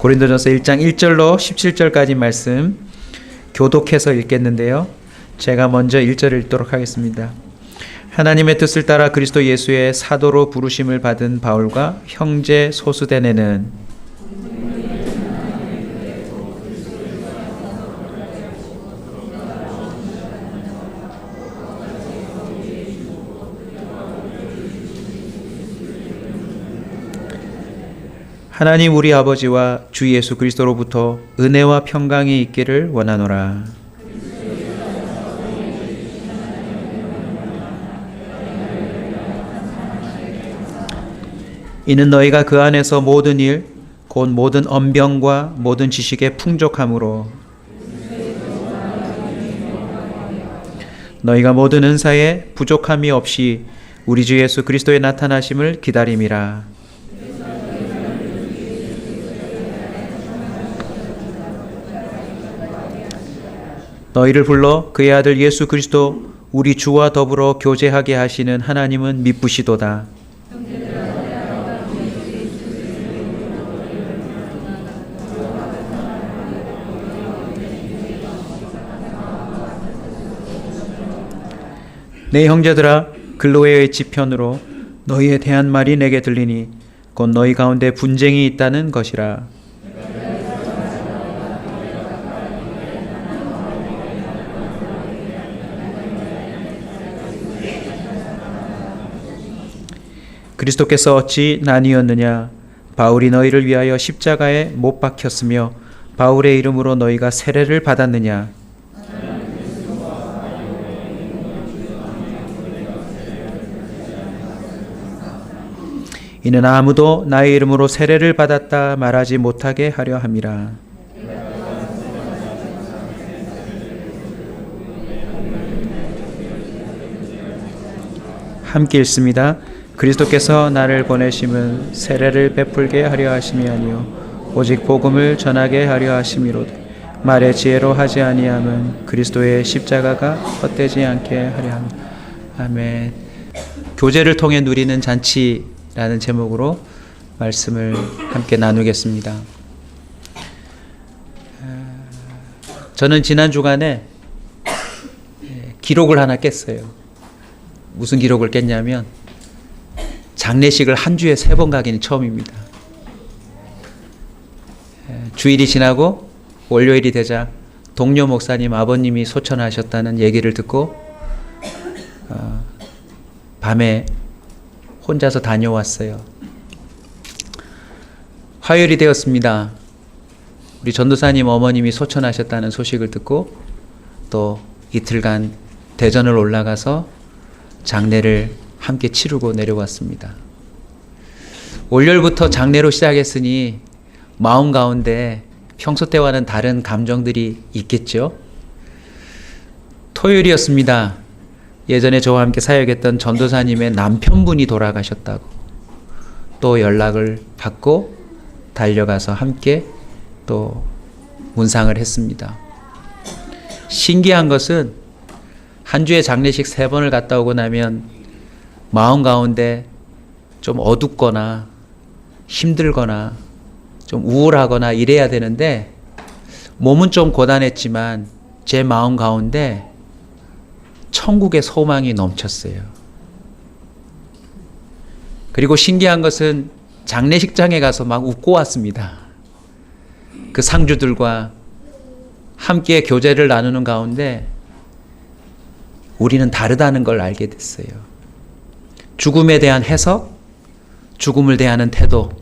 고린도전서 1장 1절로 17절까지 말씀 교독해서 읽겠는데요. 제가 먼저 1절을 읽도록 하겠습니다. 하나님의 뜻을 따라 그리스도 예수의 사도로 부르심을 받은 바울과 형제 소수대네는 하나님 우리 아버지와 주 예수 그리스도로부터 은혜와 평강이 있기를 원하노라. 이는 너희가 그 안에서 모든 일, 곧 모든 언병과 모든 지식에 풍족함으로 너희가 모든 은사에 부족함이 없이 우리 주 예수 그리스도의 나타나심을 기다림이라. 너희를 불러 그의 아들 예수 그리스도 우리 주와 더불어 교제하게 하시는 하나님은 미쁘시도다. 내 형제들아, 글로에의 지편으로 너희에 대한 말이 내게 들리니 곧 너희 가운데 분쟁이 있다는 것이라. 그리스도께서 어찌 나뉘었느냐? 바울이 너희를 위하여 십자가에 못 박혔으며 바울의 이름으로 너희가 세례를 받았느냐? 이는 아무도 나의 이름으로 세례를 받았다 말하지 못하게 하려 함이라. 함께 읽습니다. 그리스도께서 나를 보내심은 세례를 베풀게 하려 하심이 아니요 오직 복음을 전하게 하려 하심이로다. 말의 지혜로 하지 아니함은 그리스도의 십자가가 헛되지 않게 하려 함이라. 아멘. 교제를 통해 누리는 잔치라는 제목으로 말씀을 함께 나누겠습니다. 저는 지난 주간에 기록을 하나 깼어요. 무슨 기록을 깼냐면 장례식을 한 주에 3번 가기는 처음입니다. 주일이 지나고 월요일이 되자 동료 목사님 아버님이 소천하셨다는 얘기를 듣고 밤에 혼자서 다녀왔어요. 화요일이 되었습니다. 우리 전도사님 어머님이 소천하셨다는 소식을 듣고 또 이틀간 대전을 올라가서 장례를 함께 치르고 내려왔습니다. 월요일부터 장례로 시작했으니 마음 가운데 평소 때와는 다른 감정들이 있겠죠. 토요일이었습니다. 예전에 저와 함께 사역했던 전도사님의 남편분이 돌아가셨다고 또 연락을 받고 달려가서 함께 또 문상을 했습니다. 신기한 것은 한 주에 장례식 3번을 갔다 오고 나면 마음 가운데 좀 어둡거나 힘들거나 좀 우울하거나 이래야 되는데 몸은 좀 고단했지만 제 마음 가운데 천국의 소망이 넘쳤어요. 그리고 신기한 것은 장례식장에 가서 막 웃고 왔습니다. 그 상주들과 함께 교제를 나누는 가운데 우리는 다르다는 걸 알게 됐어요. 죽음에 대한 해석, 죽음을 대하는 태도,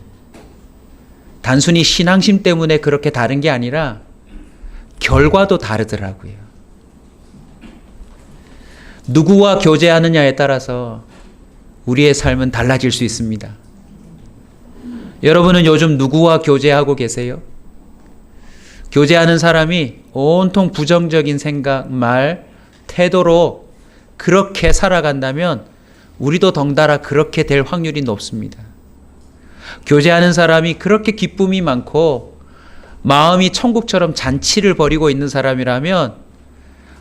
단순히 신앙심 때문에 그렇게 다른 게 아니라 결과도 다르더라고요. 누구와 교제하느냐에 따라서 우리의 삶은 달라질 수 있습니다. 여러분은 요즘 누구와 교제하고 계세요? 교제하는 사람이 온통 부정적인 생각, 말, 태도로 그렇게 살아간다면 우리도 덩달아 그렇게 될 확률이 높습니다. 교제하는 사람이 그렇게 기쁨이 많고 마음이 천국처럼 잔치를 벌이고 있는 사람이라면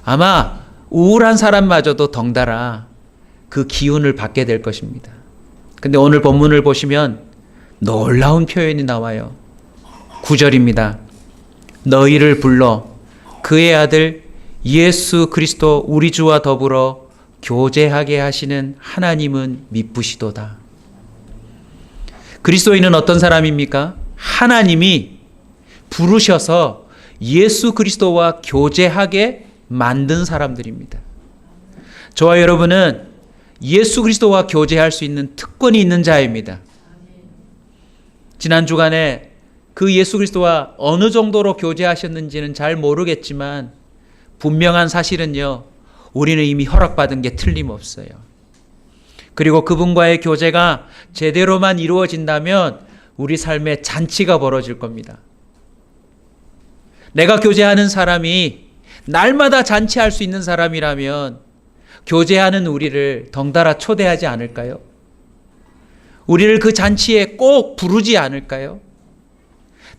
아마 우울한 사람마저도 덩달아 그 기운을 받게 될 것입니다. 근데 오늘 본문을 보시면 놀라운 표현이 나와요. 9절입니다. 너희를 불러 그의 아들 예수 그리스도 우리 주와 더불어 교제하게 하시는 하나님은 미쁘시도다. 그리스도인은 어떤 사람입니까? 하나님이 부르셔서 예수 그리스도와 교제하게 만든 사람들입니다. 저와 여러분은 예수 그리스도와 교제할 수 있는 특권이 있는 자입니다. 지난 주간에 그 예수 그리스도와 어느 정도로 교제하셨는지는 잘 모르겠지만 분명한 사실은요, 우리는 이미 허락받은 게 틀림없어요. 그리고 그분과의 교제가 제대로만 이루어진다면 우리 삶에 잔치가 벌어질 겁니다. 내가 교제하는 사람이 날마다 잔치할 수 있는 사람이라면 교제하는 우리를 덩달아 초대하지 않을까요? 우리를 그 잔치에 꼭 부르지 않을까요?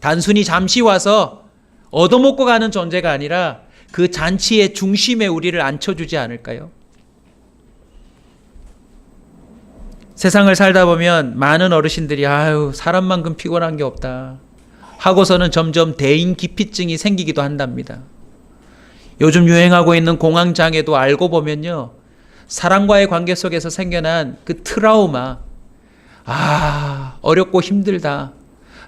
단순히 잠시 와서 얻어먹고 가는 존재가 아니라 그 잔치의 중심에 우리를 앉혀주지 않을까요? 세상을 살다 보면 많은 어르신들이 아유, 사람만큼 피곤한 게 없다 하고서는 점점 대인기피증이 생기기도 한답니다. 요즘 유행하고 있는 공황장애도 알고 보면요, 사람과의 관계 속에서 생겨난 그 트라우마, 어렵고 힘들다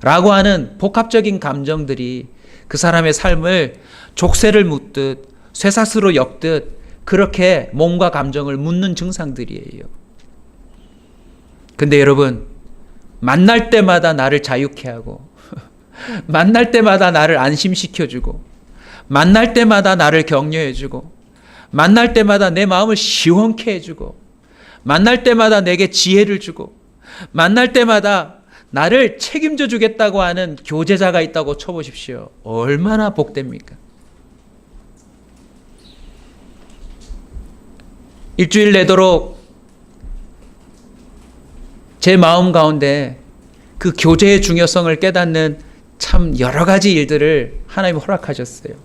라고 하는 복합적인 감정들이 그 사람의 삶을 족쇄를 묻듯 쇠사슬로 엮듯 그렇게 몸과 감정을 묻는 증상들이에요. 근데 여러분, 만날 때마다 나를 자유케 하고 만날 때마다 나를 안심시켜주고 만날 때마다 나를 격려해주고 만날 때마다 내 마음을 시원케 해주고 만날 때마다 내게 지혜를 주고 만날 때마다 나를 책임져 주겠다고 하는 교제자가 있다고 쳐보십시오. 얼마나 복됩니까? 일주일 내도록 제 마음 가운데 그 교제의 중요성을 깨닫는 참 여러 가지 일들을 하나님 허락하셨어요.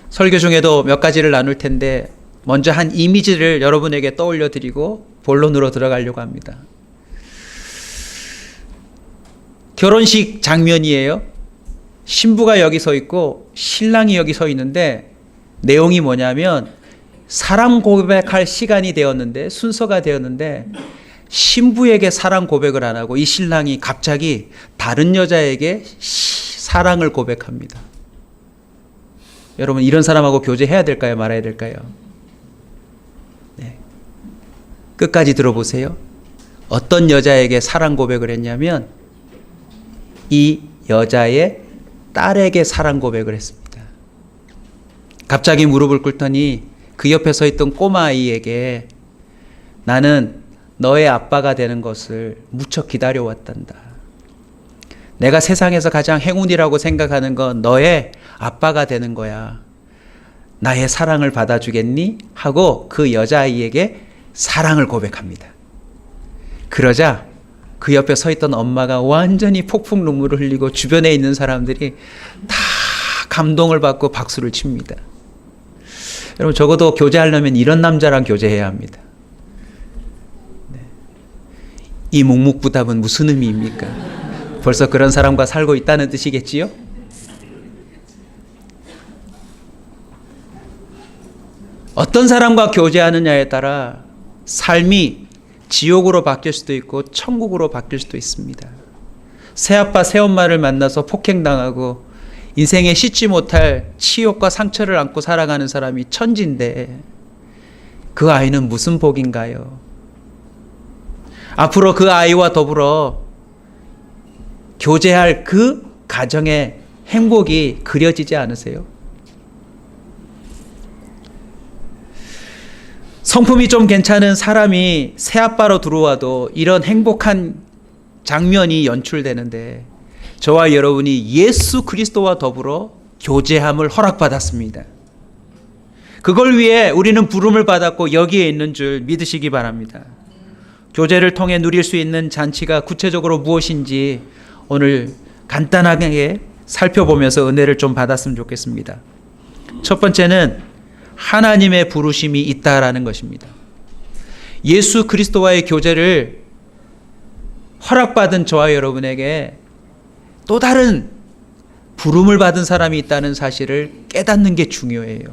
설교 중에도 몇 가지를 나눌 텐데 먼저 한 이미지를 여러분에게 떠올려 드리고 본론으로 들어가려고 합니다. 결혼식 장면이에요. 신부가 여기 서 있고 신랑이 여기 서 있는데 내용이 뭐냐면 사랑 고백할 시간이 되었는데 순서가 되었는데 신부에게 사랑 고백을 안 하고 이 신랑이 갑자기 다른 여자에게 사랑을 고백합니다. 여러분, 이런 사람하고 교제해야 될까요? 말아야 될까요? 네. 끝까지 들어보세요. 어떤 여자에게 사랑 고백을 했냐면 이 여자의 딸에게 사랑 고백을 했습니다. 갑자기 무릎을 꿇더니 그 옆에 서 있던 꼬마아이에게 나는 너의 아빠가 되는 것을 무척 기다려왔단다. 내가 세상에서 가장 행운이라고 생각하는 건 너의 아빠가 되는 거야. 나의 사랑을 받아주겠니? 하고 그 여자아이에게 사랑을 고백합니다. 그러자 그 옆에 서 있던 엄마가 완전히 폭풍 눈물을 흘리고 주변에 있는 사람들이 다 감동을 받고 박수를 칩니다. 여러분, 적어도 교제하려면 이런 남자랑 교제해야 합니다. 네. 이 묵묵부답은 무슨 의미입니까? 벌써 그런 사람과 살고 있다는 뜻이겠지요? 어떤 사람과 교제하느냐에 따라 삶이 지옥으로 바뀔 수도 있고 천국으로 바뀔 수도 있습니다. 새아빠 새엄마를 만나서 폭행당하고 인생에 씻지 못할 치욕과 상처를 안고 살아가는 사람이 천지인데 그 아이는 무슨 복인가요? 앞으로 그 아이와 더불어 교제할 그 가정의 행복이 그려지지 않으세요? 성품이 좀 괜찮은 사람이 새아빠로 들어와도 이런 행복한 장면이 연출되는데 저와 여러분이 예수 그리스도와 더불어 교제함을 허락받았습니다. 그걸 위해 우리는 부름을 받았고 여기에 있는 줄 믿으시기 바랍니다. 교제를 통해 누릴 수 있는 잔치가 구체적으로 무엇인지 오늘 간단하게 살펴보면서 은혜를 좀 받았으면 좋겠습니다. 첫 번째는 하나님의 부르심이 있다라는 것입니다. 예수 그리스도와의 교제를 허락받은 저와 여러분에게 또 다른 부름을 받은 사람이 있다는 사실을 깨닫는 게 중요해요.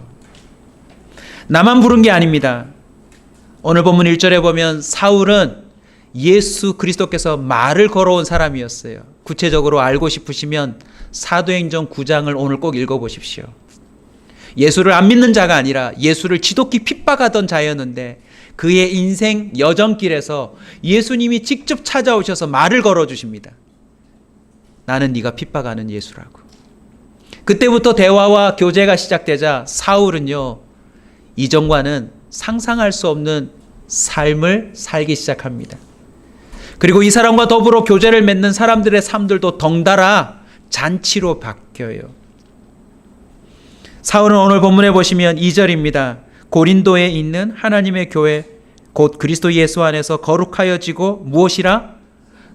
나만 부른 게 아닙니다. 오늘 본문 1절에 보면 사울은 예수 그리스도께서 말을 걸어온 사람이었어요. 구체적으로 알고 싶으시면 사도행전 9장을 오늘 꼭 읽어보십시오. 예수를 안 믿는 자가 아니라 예수를 지독히 핍박하던 자였는데 그의 인생 여정길에서 예수님이 직접 찾아오셔서 말을 걸어주십니다. 나는 네가 핍박하는 예수라고. 그때부터 대화와 교제가 시작되자 사울은요, 이전과는 상상할 수 없는 삶을 살기 시작합니다. 그리고 이 사람과 더불어 교제를 맺는 사람들의 삶들도 덩달아 잔치로 바뀌어요. 사울은 오늘 본문에 보시면 2절입니다. 고린도에 있는 하나님의 교회 곧 그리스도 예수 안에서 거룩하여지고 무엇이라?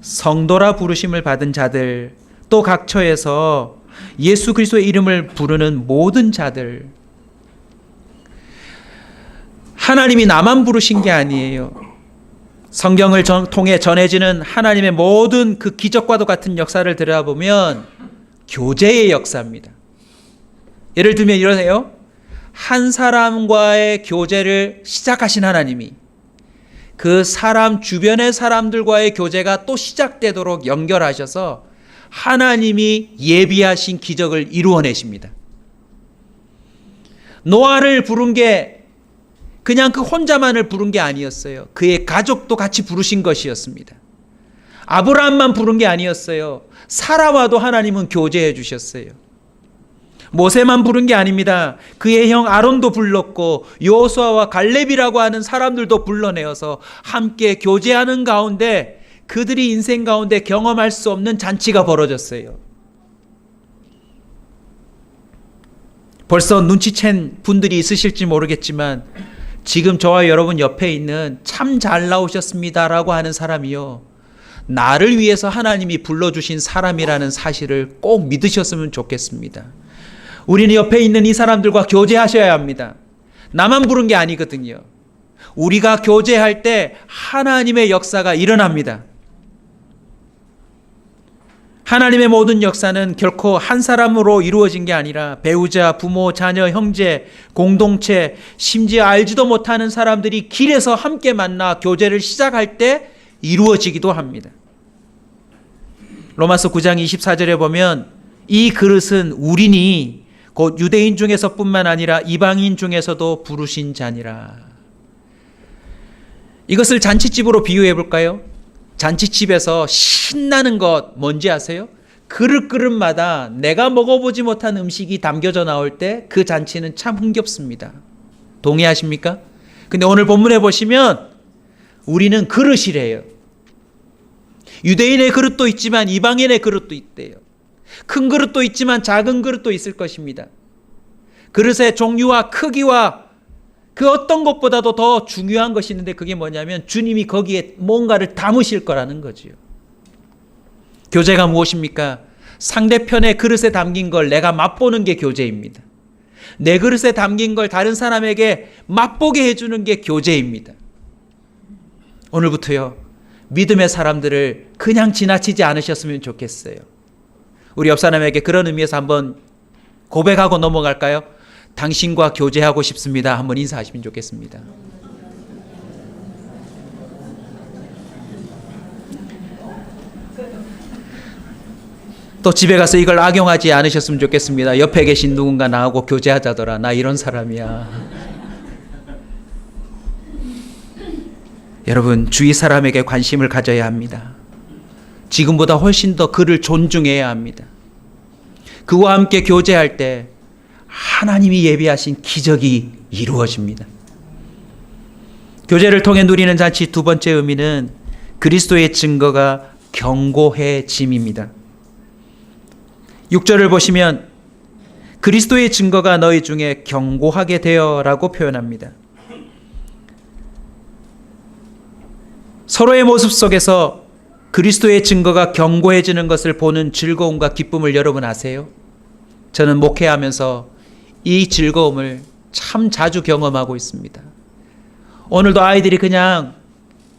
성도라 부르심을 받은 자들, 또 각 처에서 예수 그리스도의 이름을 부르는 모든 자들. 하나님이 나만 부르신 게 아니에요. 성경을 통해 전해지는 하나님의 모든 그 기적과도 같은 역사를 들여다보면 교제의 역사입니다. 예를 들면 이러세요. 한 사람과의 교제를 시작하신 하나님이 그 사람 주변의 사람들과의 교제가 또 시작되도록 연결하셔서 하나님이 예비하신 기적을 이루어내십니다. 노아를 부른 게 그냥 그 혼자만을 부른 게 아니었어요. 그의 가족도 같이 부르신 것이었습니다. 아브라함만 부른 게 아니었어요. 사라와도 하나님은 교제해 주셨어요. 모세만 부른 게 아닙니다. 그의 형 아론도 불렀고 여호수아와 갈렙이라고 하는 사람들도 불러내어서 함께 교제하는 가운데 그들이 인생 가운데 경험할 수 없는 잔치가 벌어졌어요. 벌써 눈치챈 분들이 있으실지 모르겠지만 지금 저와 여러분 옆에 있는 참 잘 나오셨습니다라고 하는 사람이요, 나를 위해서 하나님이 불러주신 사람이라는 사실을 꼭 믿으셨으면 좋겠습니다. 우리는 옆에 있는 이 사람들과 교제하셔야 합니다. 나만 부른 게 아니거든요. 우리가 교제할 때 하나님의 역사가 일어납니다. 하나님의 모든 역사는 결코 한 사람으로 이루어진 게 아니라 배우자, 부모, 자녀, 형제, 공동체, 심지어 알지도 못하는 사람들이 길에서 함께 만나 교제를 시작할 때 이루어지기도 합니다. 로마서 9장 24절에 보면 이 그릇은 우리니 곧 유대인 중에서 뿐만 아니라 이방인 중에서도 부르신 자니라. 이것을 잔치집으로 비유해 볼까요? 잔치집에서 신나는 것 뭔지 아세요? 그릇마다 내가 먹어보지 못한 음식이 담겨져 나올 때 그 잔치는 참 흥겹습니다. 동의하십니까? 근데 오늘 본문에 보시면 우리는 그릇이래요. 유대인의 그릇도 있지만 이방인의 그릇도 있대요. 큰 그릇도 있지만 작은 그릇도 있을 것입니다. 그릇의 종류와 크기와 그 어떤 것보다도 더 중요한 것이 있는데 그게 뭐냐면 주님이 거기에 뭔가를 담으실 거라는 거지요. 교제가 무엇입니까? 상대편의 그릇에 담긴 걸 내가 맛보는 게 교제입니다. 내 그릇에 담긴 걸 다른 사람에게 맛보게 해주는 게 교제입니다. 오늘부터요, 믿음의 사람들을 그냥 지나치지 않으셨으면 좋겠어요. 우리 옆 사람에게 그런 의미에서 한번 고백하고 넘어갈까요? 당신과 교제하고 싶습니다. 한번 인사하시면 좋겠습니다. 또 집에 가서 이걸 악용하지 않으셨으면 좋겠습니다. 옆에 계신 누군가 나하고 교제하자더라. 나 이런 사람이야. 여러분, 주위 사람에게 관심을 가져야 합니다. 지금보다 훨씬 더 그를 존중해야 합니다. 그와 함께 교제할 때 하나님이 예비하신 기적이 이루어집니다. 교제를 통해 누리는 잔치 두 번째 의미는 그리스도의 증거가 견고해짐입니다. 6절을 보시면 그리스도의 증거가 너희 중에 견고하게 되어라고 표현합니다. 서로의 모습 속에서 그리스도의 증거가 견고해지는 것을 보는 즐거움과 기쁨을 여러분 아세요? 저는 목회하면서 이 즐거움을 참 자주 경험하고 있습니다. 오늘도 아이들이 그냥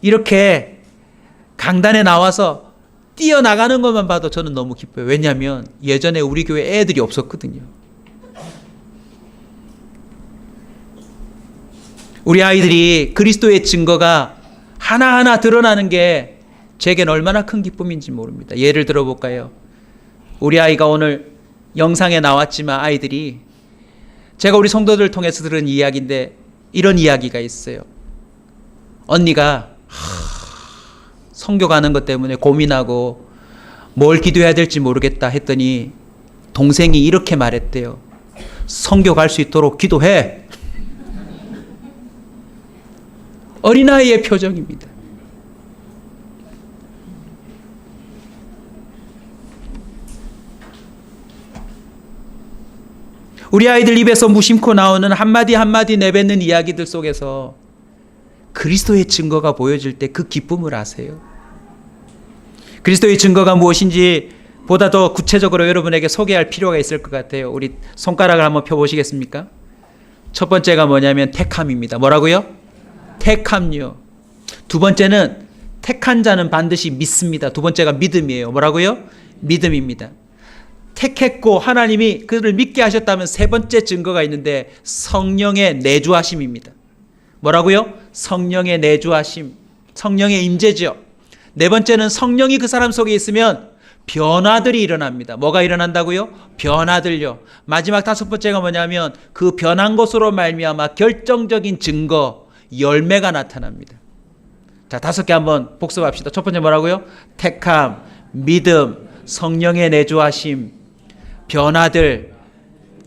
이렇게 강단에 나와서 뛰어나가는 것만 봐도 저는 너무 기뻐요. 왜냐하면 예전에 우리 교회 애들이 없었거든요. 우리 아이들이 그리스도의 증거가 하나하나 드러나는 게 제겐 얼마나 큰 기쁨인지 모릅니다. 예를 들어볼까요? 우리 아이가 오늘 영상에 나왔지만 아이들이, 제가 우리 성도들을 통해서 들은 이야기인데 이런 이야기가 있어요. 언니가 선교 가는 것 때문에 고민하고 뭘 기도해야 될지 모르겠다 했더니 동생이 이렇게 말했대요. 선교 갈 수 있도록 기도해. 어린아이의 표정입니다. 우리 아이들 입에서 무심코 나오는 한마디 한마디 내뱉는 이야기들 속에서 그리스도의 증거가 보여질 때 그 기쁨을 아세요? 그리스도의 증거가 무엇인지 보다 더 구체적으로 여러분에게 소개할 필요가 있을 것 같아요. 우리 손가락을 한번 펴보시겠습니까? 첫 번째가 뭐냐면 택함입니다. 뭐라고요? 택함요. 두 번째는 택한 자는 반드시 믿습니다. 두 번째가 믿음이에요. 뭐라고요? 믿음입니다. 택했고 하나님이 그를 믿게 하셨다면 세 번째 증거가 있는데 성령의 내주하심입니다. 뭐라고요? 성령의 내주하심, 성령의 임재죠. 네 번째는 성령이 그 사람 속에 있으면 변화들이 일어납니다. 뭐가 일어난다고요? 변화들요. 마지막 다섯 번째가 뭐냐면 그 변한 것으로 말미암아 결정적인 증거, 열매가 나타납니다. 자, 다섯 개 한번 복습합시다. 첫 번째 뭐라고요? 택함, 믿음, 성령의 내주하심, 변화들,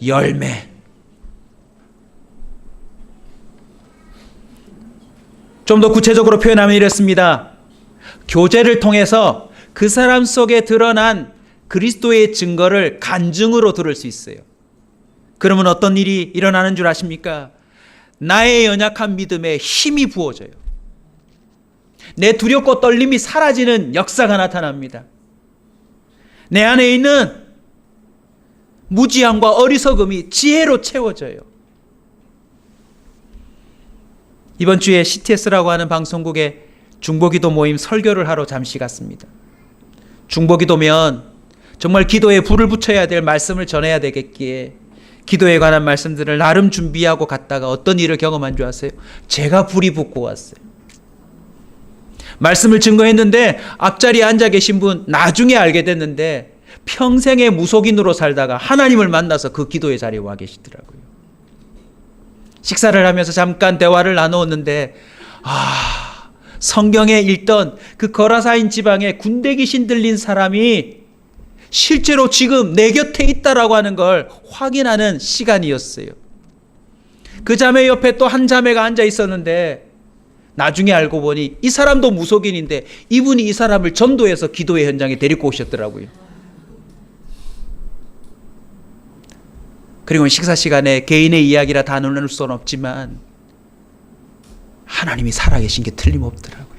열매. 좀 더 구체적으로 표현하면 이렇습니다. 교제를 통해서 그 사람 속에 드러난 그리스도의 증거를 간증으로 들을 수 있어요. 그러면 어떤 일이 일어나는 줄 아십니까? 나의 연약한 믿음에 힘이 부어져요. 내 두렵고 떨림이 사라지는 역사가 나타납니다. 내 안에 있는 무지함과 어리석음이 지혜로 채워져요. 이번 주에 CTS라고 하는 방송국에 중보기도 모임 설교를 하러 잠시 갔습니다. 중보기도면 정말 기도에 불을 붙여야 될 말씀을 전해야 되겠기에 기도에 관한 말씀들을 나름 준비하고 갔다가 어떤 일을 경험한 줄 아세요? 제가 불이 붙고 왔어요. 말씀을 증거했는데 앞자리에 앉아 계신 분 나중에 알게 됐는데 평생의 무속인으로 살다가 하나님을 만나서 그 기도의 자리에 와 계시더라고요. 식사를 하면서 잠깐 대화를 나누었는데 성경에 읽던 그 거라사인 지방에 군대 귀신 들린 사람이 실제로 지금 내 곁에 있다라고 하는 걸 확인하는 시간이었어요. 그 자매 옆에 또 한 자매가 앉아 있었는데 나중에 알고 보니 이 사람도 무속인인데 이분이 이 사람을 전도해서 기도의 현장에 데리고 오셨더라고요. 그리고 식사 시간에 개인의 이야기라 다 나눌 수는 없지만 하나님이 살아계신 게 틀림없더라고요.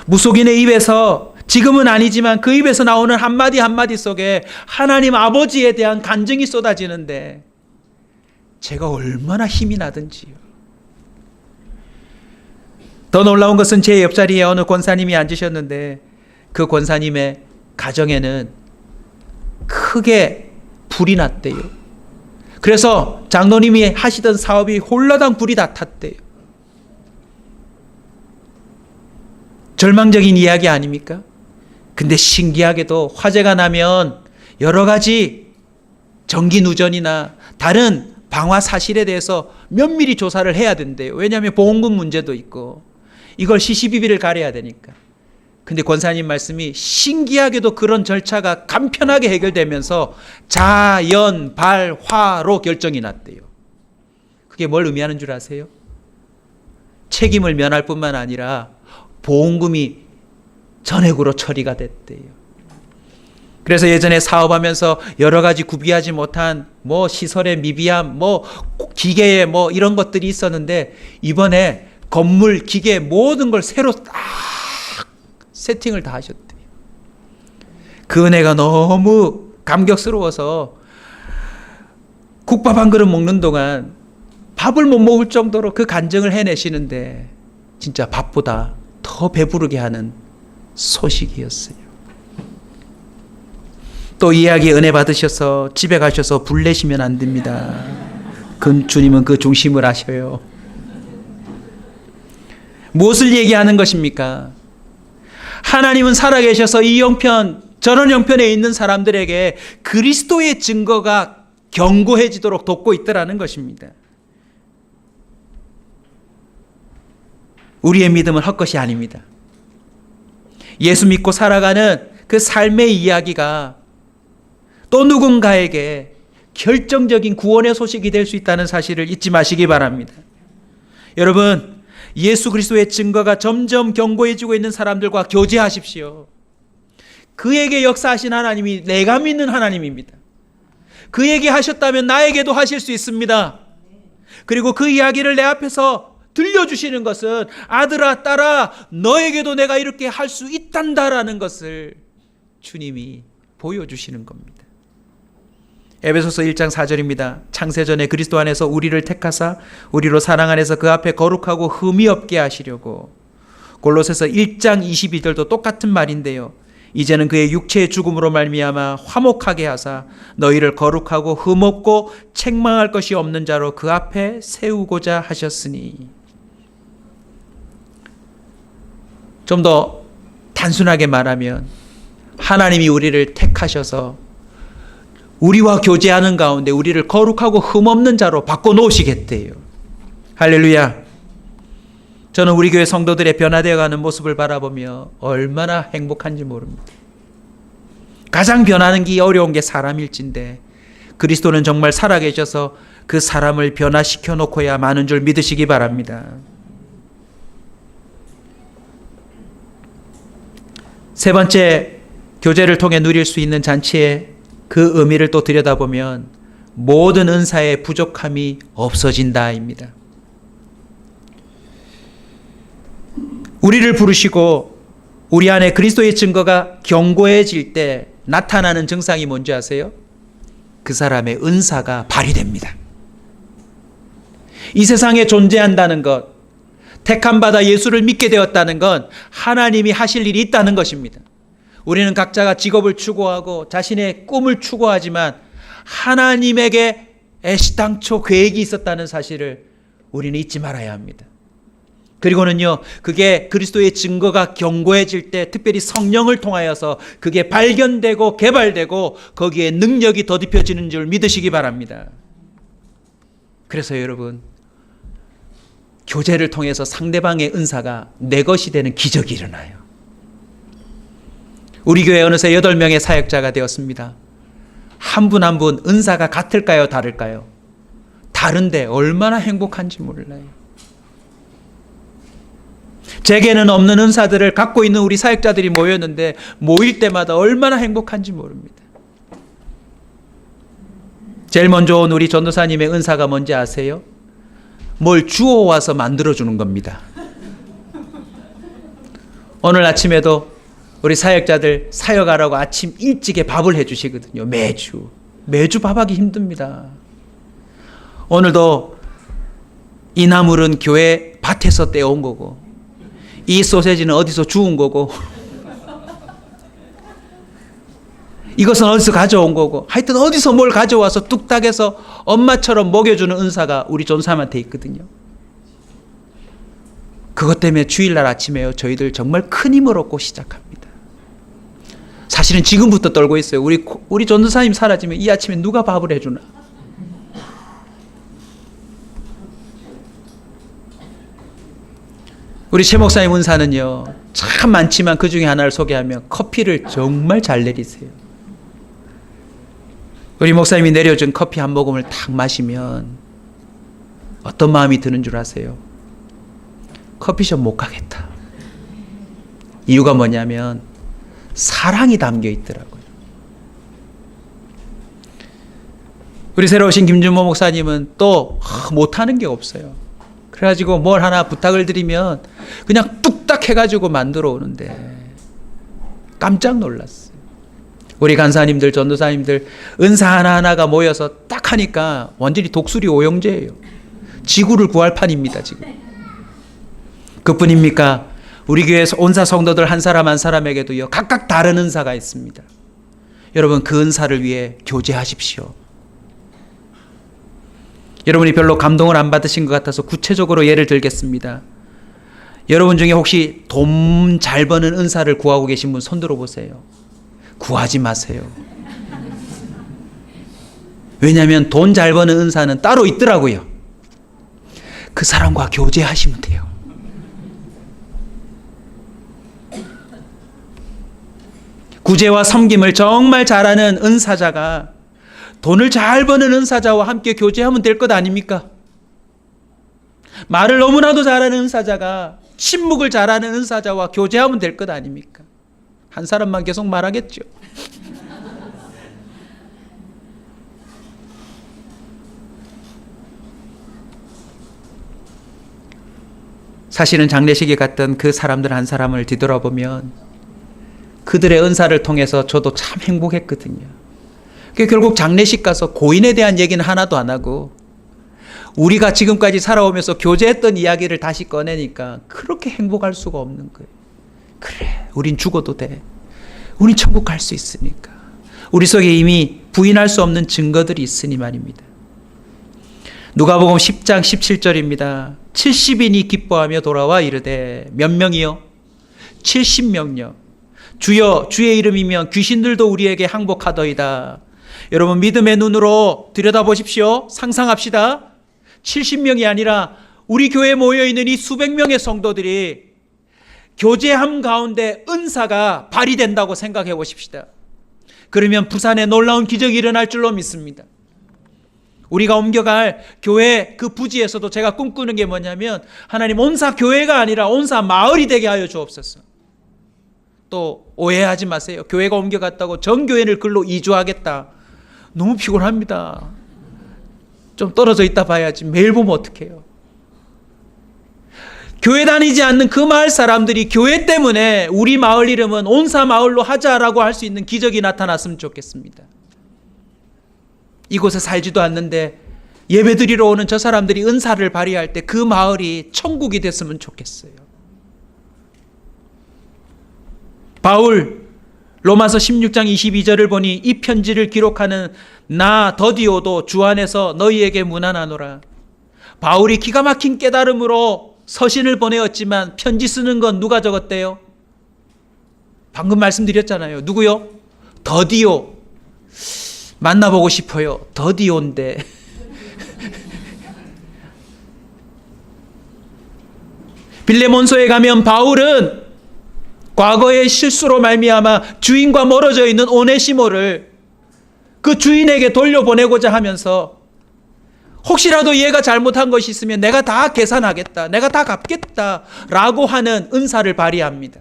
무속인의 입에서 지금은 아니지만 그 입에서 나오는 한마디 한마디 속에 하나님 아버지에 대한 간증이 쏟아지는데 제가 얼마나 힘이 나든지요. 더 놀라운 것은 제 옆자리에 어느 권사님이 앉으셨는데 그 권사님의 가정에는 크게 불이 났대요. 그래서 장로님이 하시던 사업이 홀라당 불이 다 탔대요. 절망적인 이야기 아닙니까? 근데 신기하게도 화재가 나면 여러 가지 전기 누전이나 다른 방화 사실에 대해서 면밀히 조사를 해야 된대요. 왜냐하면 보험금 문제도 있고 이걸 CCTV를 가려야 되니까. 근데 권사님 말씀이 신기하게도 그런 절차가 간편하게 해결되면서 자연발화로 결정이 났대요. 그게 뭘 의미하는 줄 아세요? 책임을 면할 뿐만 아니라 보험금이 전액으로 처리가 됐대요. 그래서 예전에 사업하면서 여러 가지 구비하지 못한 시설의 미비함, 기계의 이런 것들이 있었는데 이번에 건물, 기계 모든 걸 새로 딱 세팅을 다 하셨대요. 그 은혜가 너무 감격스러워서 국밥 한 그릇 먹는 동안 밥을 못 먹을 정도로 그 간증을 해내시는데 진짜 밥보다 더 더 배부르게 하는 소식이었어요. 또 이야기 은혜 받으셔서 집에 가셔서 불내시면 안 됩니다. 주님은 그 중심을 아셔요. 무엇을 얘기하는 것입니까? 하나님은 살아계셔서 이 형편 저런 형편에 있는 사람들에게 그리스도의 증거가 견고해지도록 돕고 있더라는 것입니다. 우리의 믿음은 헛것이 아닙니다. 예수 믿고 살아가는 그 삶의 이야기가 또 누군가에게 결정적인 구원의 소식이 될 수 있다는 사실을 잊지 마시기 바랍니다. 여러분, 예수 그리스도의 증거가 점점 견고해지고 있는 사람들과 교제하십시오. 그에게 역사하신 하나님이 내가 믿는 하나님입니다. 그에게 하셨다면 나에게도 하실 수 있습니다. 그리고 그 이야기를 내 앞에서 들려주시는 것은 아들아 딸아 너에게도 내가 이렇게 할 수 있단다라는 것을 주님이 보여주시는 겁니다. 에베소서 1장 4절입니다. 창세전에 그리스도 안에서 우리를 택하사 우리로 사랑 안에서 그 앞에 거룩하고 흠이 없게 하시려고. 골로새서 1장 22절도 똑같은 말인데요. 이제는 그의 육체의 죽음으로 말미암아 화목하게 하사 너희를 거룩하고 흠없고 책망할 것이 없는 자로 그 앞에 세우고자 하셨으니. 좀 더 단순하게 말하면 하나님이 우리를 택하셔서 우리와 교제하는 가운데 우리를 거룩하고 흠없는 자로 바꿔놓으시겠대요. 할렐루야. 저는 우리 교회 성도들의 변화되어가는 모습을 바라보며 얼마나 행복한지 모릅니다. 가장 변하는 게 어려운 게 사람일진데 그리스도는 정말 살아계셔서 그 사람을 변화시켜 놓고야 마는 줄 믿으시기 바랍니다. 세 번째, 교제를 통해 누릴 수 있는 잔치의 그 의미를 또 들여다보면 모든 은사의 부족함이 없어진다입니다. 우리를 부르시고 우리 안에 그리스도의 증거가 견고해질 때 나타나는 증상이 뭔지 아세요? 그 사람의 은사가 발휘됩니다. 이 세상에 존재한다는 것, 택함받아 예수를 믿게 되었다는 건 하나님이 하실 일이 있다는 것입니다. 우리는 각자가 직업을 추구하고 자신의 꿈을 추구하지만 하나님에게 애시당초 계획이 있었다는 사실을 우리는 잊지 말아야 합니다. 그리고는요, 그게 그리스도의 증거가 견고해질 때 특별히 성령을 통하여서 그게 발견되고 개발되고 거기에 능력이 더딥혀지는 줄 믿으시기 바랍니다. 그래서 여러분, 교제를 통해서 상대방의 은사가 내 것이 되는 기적이 일어나요. 우리 교회 어느새 8명의 사역자가 되었습니다. 한 분 한 분 은사가 같을까요? 다를까요? 다른데 얼마나 행복한지 몰라요. 제게는 없는 은사들을 갖고 있는 우리 사역자들이 모였는데 모일 때마다 얼마나 행복한지 모릅니다. 제일 먼저 온 우리 전도사님의 은사가 뭔지 아세요? 뭘 주워와서 만들어주는 겁니다. 오늘 아침에도 우리 사역자들 사역하라고 아침 일찍에 밥을 해주시거든요. 매주 밥하기 힘듭니다. 오늘도 이 나물은 교회 밭에서 떼온 거고 이 소세지는 어디서 주운 거고 이것은 어디서 가져온 거고 하여튼 어디서 뭘 가져와서 뚝딱해서 엄마처럼 먹여주는 은사가 우리 전사님한테 있거든요. 그것 때문에 주일날 아침에요, 저희들 정말 큰 힘을 얻고 시작합니다. 사실은 지금부터 떨고 있어요. 우리 전도사님 사라지면 이 아침에 누가 밥을 해주나. 우리 최 목사님 은사는요 참 많지만 그 중에 하나를 소개하면 커피를 정말 잘 내리세요. 우리 목사님이 내려준 커피 한 모금을 딱 마시면 어떤 마음이 드는 줄 아세요? 커피숍 못 가겠다. 이유가 뭐냐면 사랑이 담겨 있더라고요. 우리 새로 오신 김준모 목사님은 또 못하는 게 없어요. 그래가지고 뭘 하나 부탁을 드리면 그냥 뚝딱 해가지고 만들어 오는데 깜짝 놀랐어요. 우리 간사님들, 전도사님들 은사 하나하나가 모여서 딱 하니까 완전히 독수리 오영재예요. 지구를 구할 판입니다. 지금. 그뿐입니까? 우리 교회 온사 성도들 한 사람 한 사람에게도요, 각각 다른 은사가 있습니다. 여러분, 그 은사를 위해 교제하십시오. 여러분이 별로 감동을 안 받으신 것 같아서 구체적으로 예를 들겠습니다. 여러분 중에 혹시 돈 잘 버는 은사를 구하고 계신 분 손 들어보세요. 구하지 마세요. 왜냐하면 돈 잘 버는 은사는 따로 있더라고요. 그 사람과 교제하시면 돼요. 구제와 섬김을 정말 잘하는 은사자가 돈을 잘 버는 은사자와 함께 교제하면 될 것 아닙니까? 말을 너무나도 잘하는 은사자가 침묵을 잘하는 은사자와 교제하면 될 것 아닙니까? 한 사람만 계속 말하겠죠. 사실은 장례식에 갔던 그 사람들 한 사람을 뒤돌아보면 그들의 은사를 통해서 저도 참 행복했거든요. 결국 장례식 가서 고인에 대한 얘기는 하나도 안 하고 우리가 지금까지 살아오면서 교제했던 이야기를 다시 꺼내니까 그렇게 행복할 수가 없는 거예요. 그래, 우린 죽어도 돼. 우린 천국 갈 수 있으니까. 우리 속에 이미 부인할 수 없는 증거들이 있으니 말입니다. 누가복음 10장 17절입니다. 70인이 기뻐하며 돌아와 이르되 몇 명이요? 70명요. 주여, 주의 이름이면 귀신들도 우리에게 항복하더이다. 여러분, 믿음의 눈으로 들여다보십시오. 상상합시다. 70명이 아니라 우리 교회에 모여있는 이 수백 명의 성도들이 교제함 가운데 은사가 발휘된다고 생각해 보십시다. 그러면 부산에 놀라운 기적이 일어날 줄로 믿습니다. 우리가 옮겨갈 교회 그 부지에서도 제가 꿈꾸는 게 뭐냐면 하나님, 온사 교회가 아니라 온사 마을이 되게 하여 주옵소서. 또 오해하지 마세요. 교회가 옮겨갔다고 전 교회를 글로 이주하겠다. 너무 피곤합니다. 좀 떨어져 있다 봐야지. 매일 보면 어떡해요. 교회 다니지 않는 그 마을 사람들이 교회 때문에 우리 마을 이름은 온사 마을로 하자라고 할 수 있는 기적이 나타났으면 좋겠습니다. 이곳에 살지도 않는데 예배드리러 오는 저 사람들이 은사를 발휘할 때 그 마을이 천국이 됐으면 좋겠어요. 바울 로마서 16장 22절을 보니 이 편지를 기록하는 나 더디오도 주 안에서 너희에게 문안하노라. 바울이 기가 막힌 깨달음으로 서신을 보내었지만 편지 쓰는 건 누가 적었대요? 방금 말씀드렸잖아요. 누구요? 더디오. 만나보고 싶어요. 더디오인데. 빌레몬서에 가면 바울은 과거의 실수로 말미암아 주인과 멀어져 있는 오네시모를 그 주인에게 돌려보내고자 하면서 혹시라도 얘가 잘못한 것이 있으면 내가 다 계산하겠다, 내가 다 갚겠다 라고 하는 은사를 발휘합니다.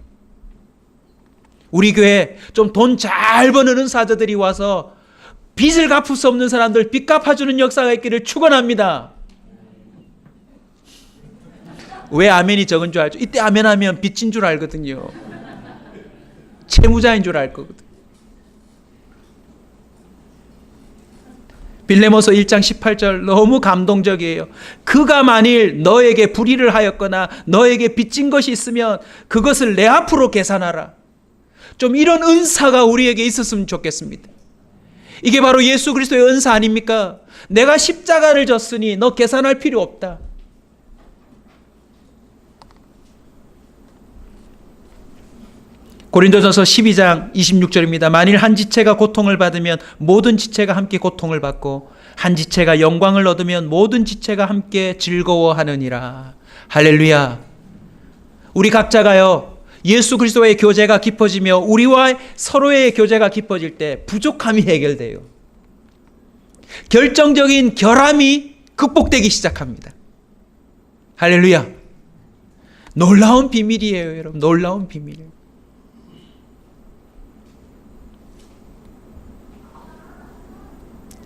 우리 교회 좀 돈 잘 버는 은사자들이 와서 빚을 갚을 수 없는 사람들 빚 갚아주는 역사가 있기를 축원합니다. 왜 아멘이 적은 줄 알죠? 이때 아멘하면 빚진 줄 알거든요. 채무자인 줄 알 거거든. 빌레몬서 1장 18절 너무 감동적이에요. 그가 만일 너에게 불의를 하였거나 너에게 빚진 것이 있으면 그것을 내 앞으로 계산하라. 좀 이런 은사가 우리에게 있었으면 좋겠습니다. 이게 바로 예수 그리스도의 은사 아닙니까? 내가 십자가를 졌으니 너 계산할 필요 없다. 고린도전서 12장 26절입니다. 만일 한 지체가 고통을 받으면 모든 지체가 함께 고통을 받고 한 지체가 영광을 얻으면 모든 지체가 함께 즐거워하느니라. 할렐루야. 우리 각자가요, 예수 그리스도의 교제가 깊어지며 우리와 서로의 교제가 깊어질 때 부족함이 해결돼요. 결정적인 결함이 극복되기 시작합니다. 할렐루야. 놀라운 비밀이에요, 여러분. 놀라운 비밀이에요.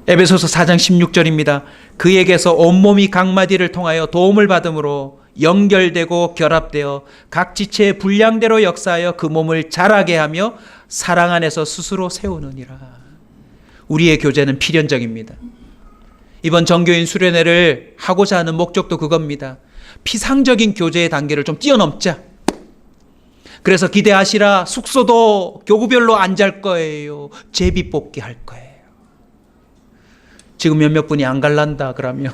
에베소서 4장 16절입니다. 그에게서 온몸이 각마디를 통하여 도움을 받음으로 연결되고 결합되어 각 지체의 분량대로 역사하여 그 몸을 자라게 하며 사랑 안에서 스스로 세우느니라. 우리의 교제는 필연적입니다. 이번 정교인 수련회를 하고자 하는 목적도 그겁니다. 피상적인 교제의 단계를 좀 뛰어넘자. 그래서 기대하시라. 숙소도 교구별로 안 잘 거예요. 제비 뽑기 할 거예요. 지금 몇몇 분이 안 갈란다 그러면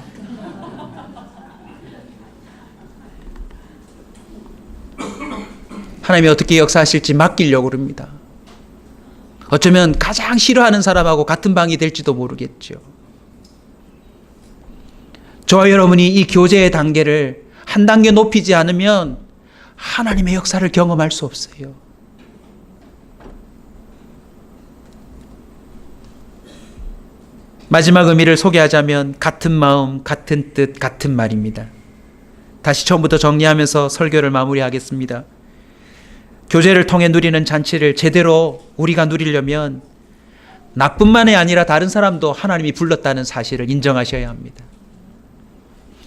하나님이 어떻게 역사하실지 맡기려고 그럽니다. 어쩌면 가장 싫어하는 사람하고 같은 방이 될지도 모르겠죠. 저와 여러분이 이 교제의 단계를 한 단계 높이지 않으면 하나님의 역사를 경험할 수 없어요. 마지막 의미를 소개하자면 같은 마음, 같은 뜻, 같은 말입니다. 다시 처음부터 정리하면서 설교를 마무리하겠습니다. 교제를 통해 누리는 잔치를 제대로 우리가 누리려면 나뿐만이 아니라 다른 사람도 하나님이 불렀다는 사실을 인정하셔야 합니다.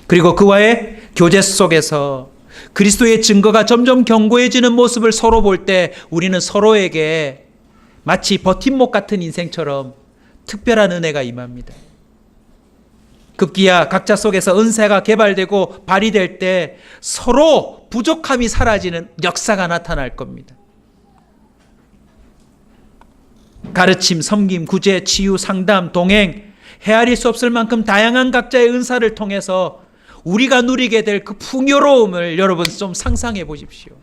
그리고 그와의 교제 속에서 그리스도의 증거가 점점 견고해지는 모습을 서로 볼 때 우리는 서로에게 마치 버팀목 같은 인생처럼 특별한 은혜가 임합니다. 급기야 각자 속에서 은사가 개발되고 발휘될 때 서로 부족함이 사라지는 역사가 나타날 겁니다. 가르침, 섬김, 구제, 치유, 상담, 동행, 헤아릴 수 없을 만큼 다양한 각자의 은사를 통해서 우리가 누리게 될 그 풍요로움을 여러분 좀 상상해 보십시오.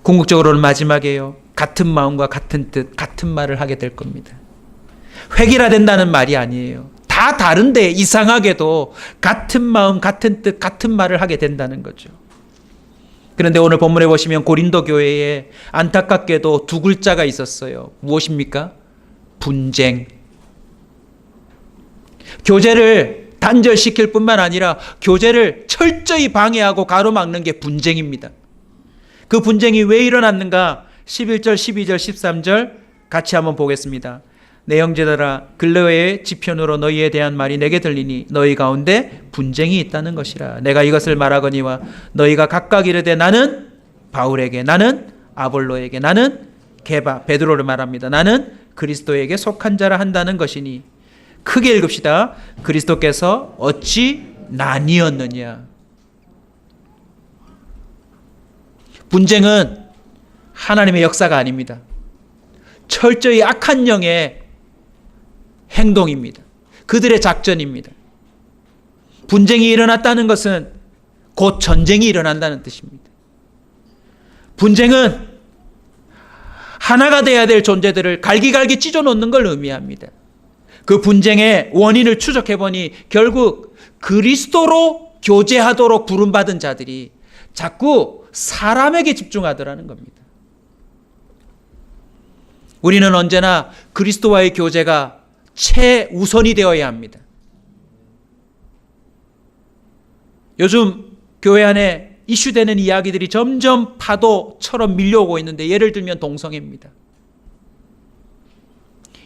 궁극적으로는 마지막에요. 같은 마음과 같은 뜻, 같은 말을 하게 될 겁니다. 획일화된다는 말이 아니에요. 다 다른데 이상하게도 같은 마음, 같은 뜻, 같은 말을 하게 된다는 거죠. 그런데 오늘 본문에 보시면 고린도 교회에 안타깝게도 두 글자가 있었어요. 무엇입니까? 분쟁. 교제를 단절시킬 뿐만 아니라 교제를 철저히 방해하고 가로막는 게 분쟁입니다. 그 분쟁이 왜 일어났는가? 11절, 12절, 13절 같이 한번 보겠습니다. 내 형제들아, 근래의 지편으로 너희에 대한 말이 내게 들리니 너희 가운데 분쟁이 있다는 것이라. 내가 이것을 말하거니와 너희가 각각 이르되 나는 바울에게, 나는 아볼로에게, 나는 게바, 베드로를 말합니다. 나는 그리스도에게 속한 자라 한다는 것이니. 크게 읽읍시다. 그리스도께서 어찌 나뉘었느냐. 분쟁은 하나님의 역사가 아닙니다. 철저히 악한 영의 행동입니다. 그들의 작전입니다. 분쟁이 일어났다는 것은 곧 전쟁이 일어난다는 뜻입니다. 분쟁은 하나가 돼야 될 존재들을 갈기갈기 찢어놓는 걸 의미합니다. 그 분쟁의 원인을 추적해보니 결국 그리스도로 교제하도록 부름받은 자들이 자꾸 사람에게 집중하더라는 겁니다. 우리는 언제나 그리스도와의 교제가 최우선이 되어야 합니다. 요즘 교회 안에 이슈되는 이야기들이 점점 파도처럼 밀려오고 있는데 예를 들면 동성애입니다.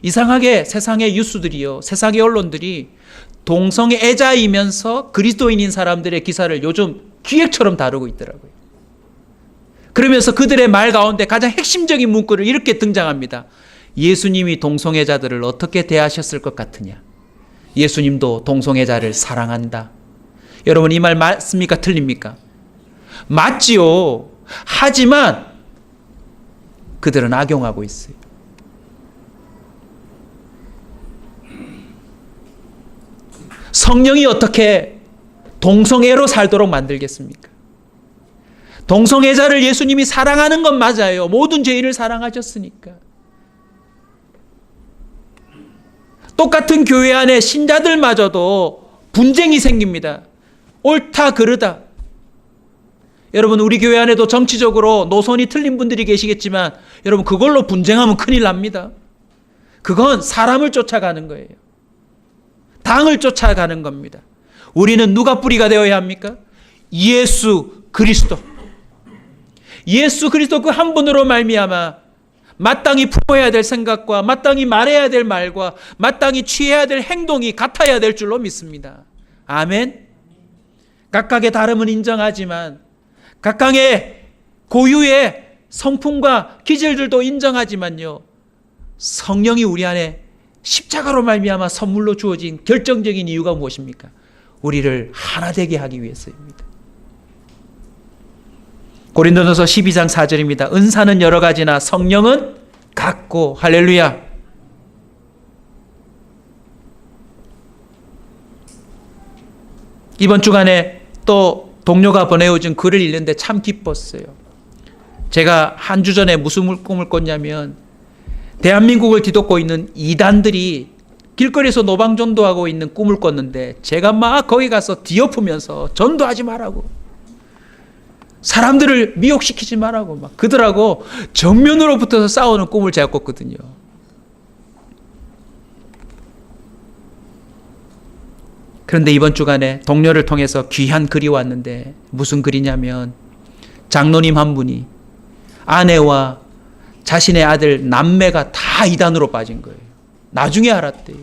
이상하게 세상의 뉴스들이요, 세상의 언론들이 동성애자이면서 그리스도인인 사람들의 기사를 요즘 기획처럼 다루고 있더라고요. 그러면서 그들의 말 가운데 가장 핵심적인 문구를 이렇게 등장합니다. 예수님이 동성애자들을 어떻게 대하셨을 것 같으냐. 예수님도 동성애자를 사랑한다. 여러분 이 말 맞습니까? 틀립니까? 맞지요. 하지만 그들은 악용하고 있어요. 성령이 어떻게 동성애로 살도록 만들겠습니까? 동성애자를 예수님이 사랑하는 건 맞아요. 모든 죄인을 사랑하셨으니까. 똑같은 교회 안에 신자들마저도 분쟁이 생깁니다. 옳다 그르다. 여러분 우리 교회 안에도 정치적으로 노선이 틀린 분들이 계시겠지만 여러분 그걸로 분쟁하면 큰일 납니다. 그건 사람을 쫓아가는 거예요. 당을 쫓아가는 겁니다. 우리는 누가 뿌리가 되어야 합니까? 예수 그리스도. 예수 그리스도 그 한 분으로 말미암아 마땅히 품어야 될 생각과 마땅히 말해야 될 말과 마땅히 취해야 될 행동이 같아야 될 줄로 믿습니다. 아멘. 각각의 다름은 인정하지만 각각의 고유의 성품과 기질들도 인정하지만요, 성령이 우리 안에 십자가로 말미암아 선물로 주어진 결정적인 이유가 무엇입니까? 우리를 하나 되게 하기 위해서입니다. 고린도전서 12장 4절입니다. 은사는 여러 가지나 성령은 같고. 할렐루야. 이번 주간에 또 동료가 보내준 글을 읽는데 참 기뻤어요. 제가 한 주 전에 무슨 꿈을 꿨냐면 대한민국을 뒤덮고 있는 이단들이 길거리에서 노방전도하고 있는 꿈을 꿨는데 제가 막 거기 가서 뒤엎으면서 전도하지 말라고, 사람들을 미혹시키지 말라고 막 그들하고 정면으로 붙어서 싸우는 꿈을 제가 꿨거든요. 그런데 이번 주간에 동료를 통해서 귀한 글이 왔는데 무슨 글이냐면 장로님 한 분이 아내와 자신의 아들 남매가 다 이단으로 빠진 거예요. 나중에 알았대요.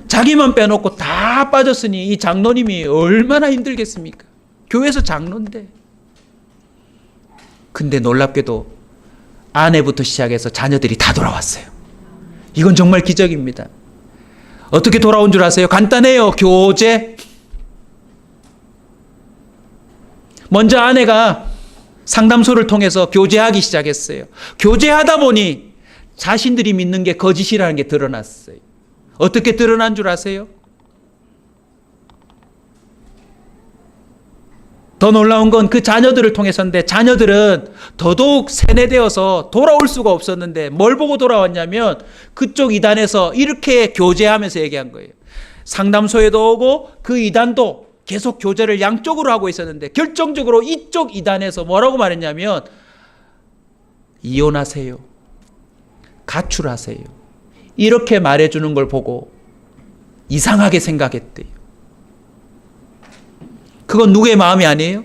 자기만 빼놓고 다 빠졌으니 이 장로님이 얼마나 힘들겠습니까? 교회에서 장로인데. 근데 놀랍게도 아내부터 시작해서 자녀들이 다 돌아왔어요. 이건 정말 기적입니다. 어떻게 돌아온 줄 아세요? 간단해요. 교제. 먼저 아내가 상담소를 통해서 교제하기 시작했어요. 교제하다 보니 자신들이 믿는 게 거짓이라는 게 드러났어요. 어떻게 드러난 줄 아세요? 더 놀라운 건 그 자녀들을 통해서인데, 자녀들은 더더욱 세뇌되어서 돌아올 수가 없었는데 뭘 보고 돌아왔냐면 그쪽 이단에서 이렇게 교제하면서 얘기한 거예요. 상담소에도 오고 그 이단도 계속 교제를 양쪽으로 하고 있었는데 결정적으로 이쪽 이단에서 뭐라고 말했냐면 이혼하세요, 가출하세요, 이렇게 말해주는 걸 보고 이상하게 생각했대요. 그건 누구의 마음이 아니에요?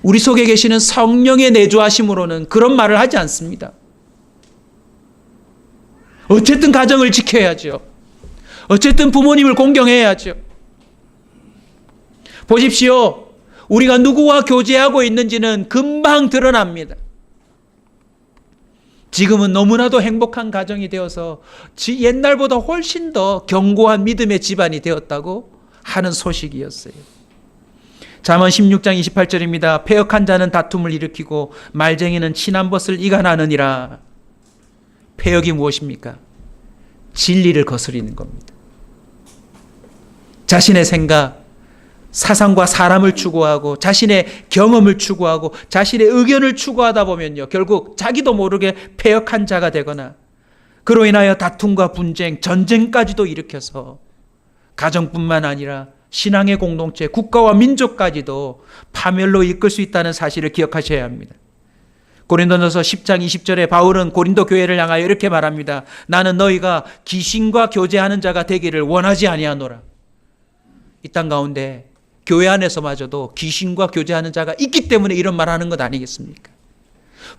우리 속에 계시는 성령의 내주하심으로는 그런 말을 하지 않습니다. 어쨌든 가정을 지켜야죠. 어쨌든 부모님을 공경해야죠. 보십시오. 우리가 누구와 교제하고 있는지는 금방 드러납니다. 지금은 너무나도 행복한 가정이 되어서 옛날보다 훨씬 더 견고한 믿음의 집안이 되었다고 하는 소식이었어요. 잠언 16장 28절입니다. 패역한 자는 다툼을 일으키고 말쟁이는 친한 벗을 이간하느니라. 패역이 무엇입니까? 진리를 거스리는 겁니다. 자신의 생각, 사상과 사람을 추구하고 자신의 경험을 추구하고 자신의 의견을 추구하다 보면요, 결국 자기도 모르게 패역한 자가 되거나 그로 인하여 다툼과 분쟁, 전쟁까지도 일으켜서 가정뿐만 아니라 신앙의 공동체, 국가와 민족까지도 파멸로 이끌 수 있다는 사실을 기억하셔야 합니다. 고린도전서 10장 20절에 바울은 고린도 교회를 향하여 이렇게 말합니다. 나는 너희가 귀신과 교제하는 자가 되기를 원하지 아니하노라. 이 땅 가운데 교회 안에서마저도 귀신과 교제하는 자가 있기 때문에 이런 말하는 것 아니겠습니까?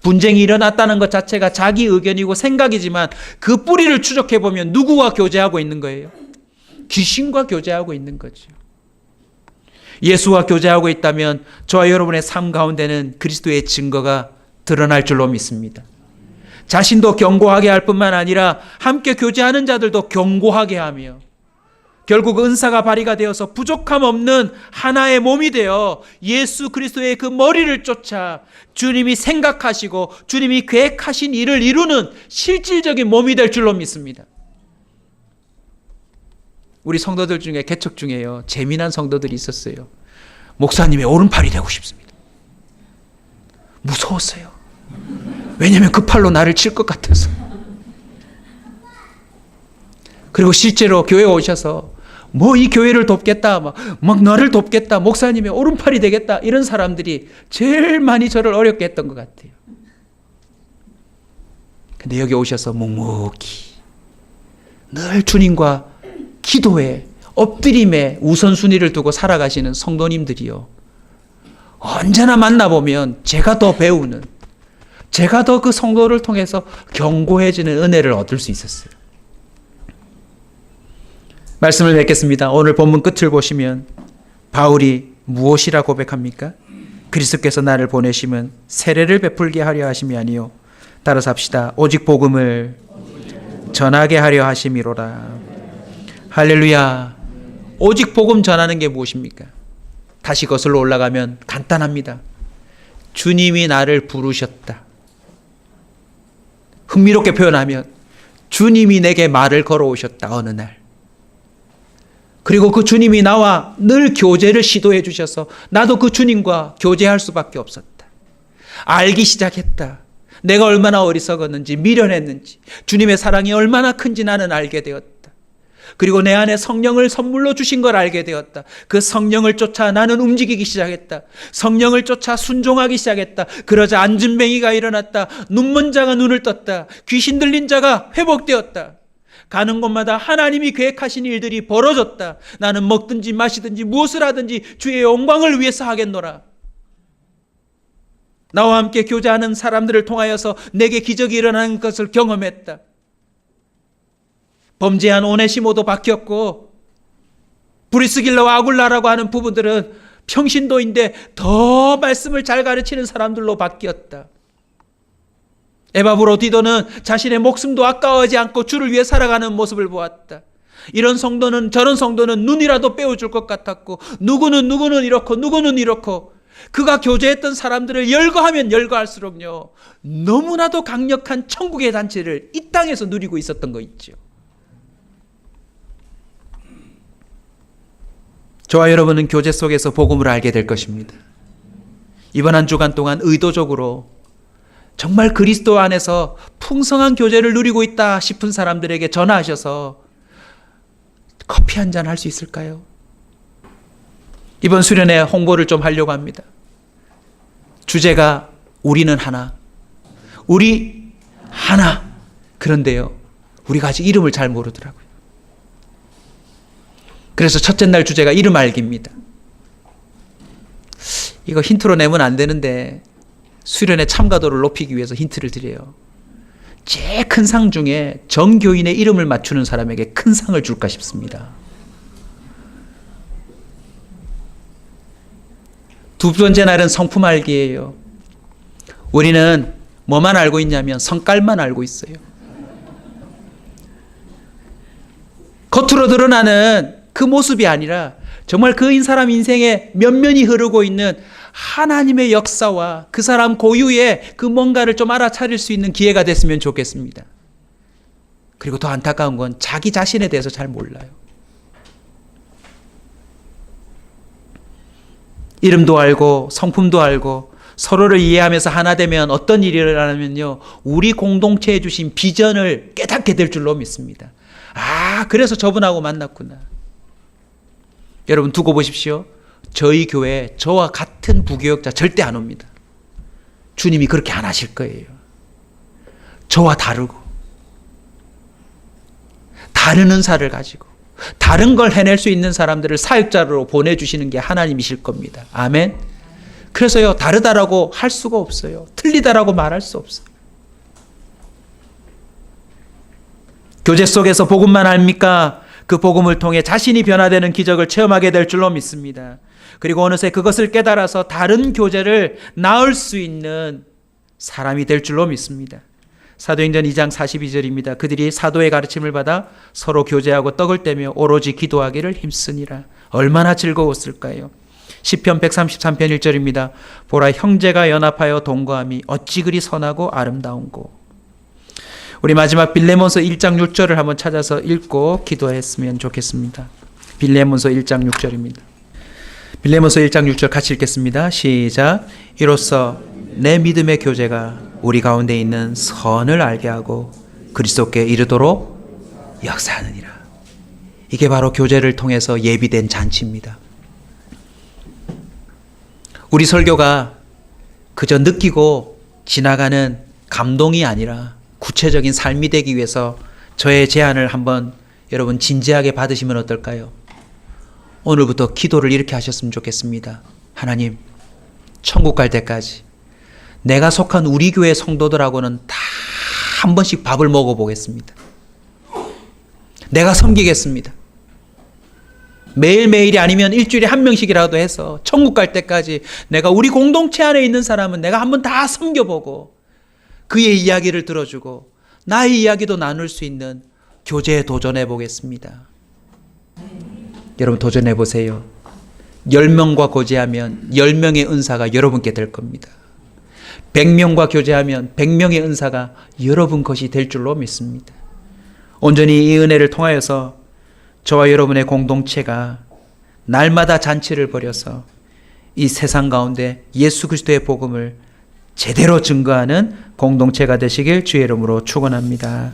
분쟁이 일어났다는 것 자체가 자기 의견이고 생각이지만 그 뿌리를 추적해보면 누구와 교제하고 있는 거예요? 귀신과 교제하고 있는 거죠. 예수와 교제하고 있다면 저와 여러분의 삶 가운데는 그리스도의 증거가 드러날 줄로 믿습니다. 자신도 견고하게 할 뿐만 아니라 함께 교제하는 자들도 견고하게 하며 결국 은사가 발휘가 되어서 부족함 없는 하나의 몸이 되어 예수 그리스도의 그 머리를 쫓아 주님이 생각하시고 주님이 계획하신 일을 이루는 실질적인 몸이 될 줄로 믿습니다. 우리 성도들 중에 개척 중에요, 재미난 성도들이 있었어요. 목사님의 오른팔이 되고 싶습니다. 무서웠어요. 왜냐하면 그 팔로 나를 칠 것 같아서. 그리고 실제로 교회에 오셔서 뭐 이 교회를 돕겠다, 막 너를 돕겠다, 목사님의 오른팔이 되겠다, 이런 사람들이 제일 많이 저를 어렵게 했던 것 같아요. 근데 여기 오셔서 묵묵히 늘 주님과 기도에 엎드림에 우선순위를 두고 살아가시는 성도님들이요, 언제나 만나보면 제가 더 배우는, 제가 더 그 성도를 통해서 견고해지는 은혜를 얻을 수 있었어요. 말씀을 맺겠습니다. 오늘 본문 끝을 보시면 바울이 무엇이라 고백합니까? 그리스도께서 나를 보내심은 세례를 베풀게 하려 하심이 아니요, 따라서 합시다. 오직 복음을 전하게 하려 하심이로라. 할렐루야. 오직 복음 전하는 게 무엇입니까? 다시 거슬러 올라가면 간단합니다. 주님이 나를 부르셨다. 흥미롭게 표현하면 주님이 내게 말을 걸어오셨다. 어느 날. 그리고 그 주님이 나와 늘 교제를 시도해 주셔서 나도 그 주님과 교제할 수밖에 없었다. 알기 시작했다. 내가 얼마나 어리석었는지, 미련했는지, 주님의 사랑이 얼마나 큰지 나는 알게 되었다. 그리고 내 안에 성령을 선물로 주신 걸 알게 되었다. 그 성령을 쫓아 나는 움직이기 시작했다. 성령을 쫓아 순종하기 시작했다. 그러자 안진뱅이가 일어났다. 눈먼 자가 눈을 떴다. 귀신 들린 자가 회복되었다. 가는 곳마다 하나님이 계획하신 일들이 벌어졌다. 나는 먹든지 마시든지 무엇을 하든지 주의 영광을 위해서 하겠노라. 나와 함께 교제하는 사람들을 통하여서 내게 기적이 일어나는 것을 경험했다. 범죄한 오네시모도 바뀌었고, 브리스길라와 아굴라라고 하는 부부들은 평신도인데 더 말씀을 잘 가르치는 사람들로 바뀌었다. 에바브로디도는 자신의 목숨도 아까워하지 않고 주를 위해 살아가는 모습을 보았다. 이런 성도는, 저런 성도는 눈이라도 빼어줄 것 같았고, 누구는 이렇고 누구는 이렇고, 그가 교제했던 사람들을 열거하면 열거할수록요, 너무나도 강력한 천국의 단체를 이 땅에서 누리고 있었던 거 있죠. 저와 여러분은 교제 속에서 복음을 알게 될 것입니다. 이번 한 주간 동안 의도적으로 정말 그리스도 안에서 풍성한 교제를 누리고 있다 싶은 사람들에게 전화하셔서 커피 한 잔 할 수 있을까요? 이번 수련회 홍보를 좀 하려고 합니다. 주제가 우리는 하나. 우리 하나. 그런데요, 우리가 아직 이름을 잘 모르더라고요. 그래서 첫째 날 주제가 이름 알기입니다. 이거 힌트로 내면 안 되는데 수련회 참가도를 높이기 위해서 힌트를 드려요. 제일 큰 상 중에 정교인의 이름을 맞추는 사람에게 큰 상을 줄까 싶습니다. 두 번째 날은 성품 알기예요. 우리는 뭐만 알고 있냐면 성깔만 알고 있어요. 겉으로 드러나는 그 모습이 아니라 정말 그 사람 인생에 면면이 흐르고 있는 하나님의 역사와 그 사람 고유의 그 뭔가를 좀 알아차릴 수 있는 기회가 됐으면 좋겠습니다. 그리고 더 안타까운 건 자기 자신에 대해서 잘 몰라요. 이름도 알고 성품도 알고 서로를 이해하면서 하나 되면 어떤 일이 일어나면요, 우리 공동체에 주신 비전을 깨닫게 될 줄로 믿습니다. 아, 그래서 저분하고 만났구나. 여러분 두고 보십시오. 저희 교회에 저와 같은 부교역자 절대 안 옵니다. 주님이 그렇게 안 하실 거예요. 저와 다르고 다른 은사를 가지고 다른 걸 해낼 수 있는 사람들을 사역자로 보내주시는 게 하나님이실 겁니다. 아멘. 그래서요, 다르다라고 할 수가 없어요. 틀리다라고 말할 수 없어요. 교제 속에서 복음만 압니까? 그 복음을 통해 자신이 변화되는 기적을 체험하게 될 줄로 믿습니다. 그리고 어느새 그것을 깨달아서 다른 교제를 나을 수 있는 사람이 될 줄로 믿습니다. 사도행전 2장 42절입니다. 그들이 사도의 가르침을 받아 서로 교제하고 떡을 떼며 오로지 기도하기를 힘쓰니라. 얼마나 즐거웠을까요? 시편 133편 1절입니다. 보라, 형제가 연합하여 동거함이 어찌 그리 선하고 아름다운고. 우리 마지막 빌레몬서 1장 6절을 한번 찾아서 읽고 기도했으면 좋겠습니다. 빌레몬서 1장 6절입니다. 빌레몬서 1장 6절 같이 읽겠습니다. 시작. 이로써 내 믿음의 교제가 우리 가운데 있는 선을 알게 하고 그리스도께 이르도록 역사하느니라. 이게 바로 교제를 통해서 예비된 잔치입니다. 우리 설교가 그저 느끼고 지나가는 감동이 아니라 구체적인 삶이 되기 위해서 저의 제안을 한번 여러분 진지하게 받으시면 어떨까요? 오늘부터 기도를 이렇게 하셨으면 좋겠습니다. 하나님, 천국 갈 때까지 내가 속한 우리 교회 성도들하고는 다 한 번씩 밥을 먹어보겠습니다. 내가 섬기겠습니다. 매일매일이 아니면 일주일에 한 명씩이라도 해서 천국 갈 때까지 내가 우리 공동체 안에 있는 사람은 내가 한번 다 섬겨보고 그의 이야기를 들어주고 나의 이야기도 나눌 수 있는 교제에 도전해 보겠습니다. 여러분 도전해 보세요. 10명과 교제하면 10명의 은사가 여러분께 될 겁니다. 100명과 교제하면 100명의 은사가 여러분 것이 될 줄로 믿습니다. 온전히 이 은혜를 통하여서 저와 여러분의 공동체가 날마다 잔치를 벌여서 이 세상 가운데 예수 그리스도의 복음을 제대로 증거하는 공동체가 되시길 주의 이름으로 축원합니다.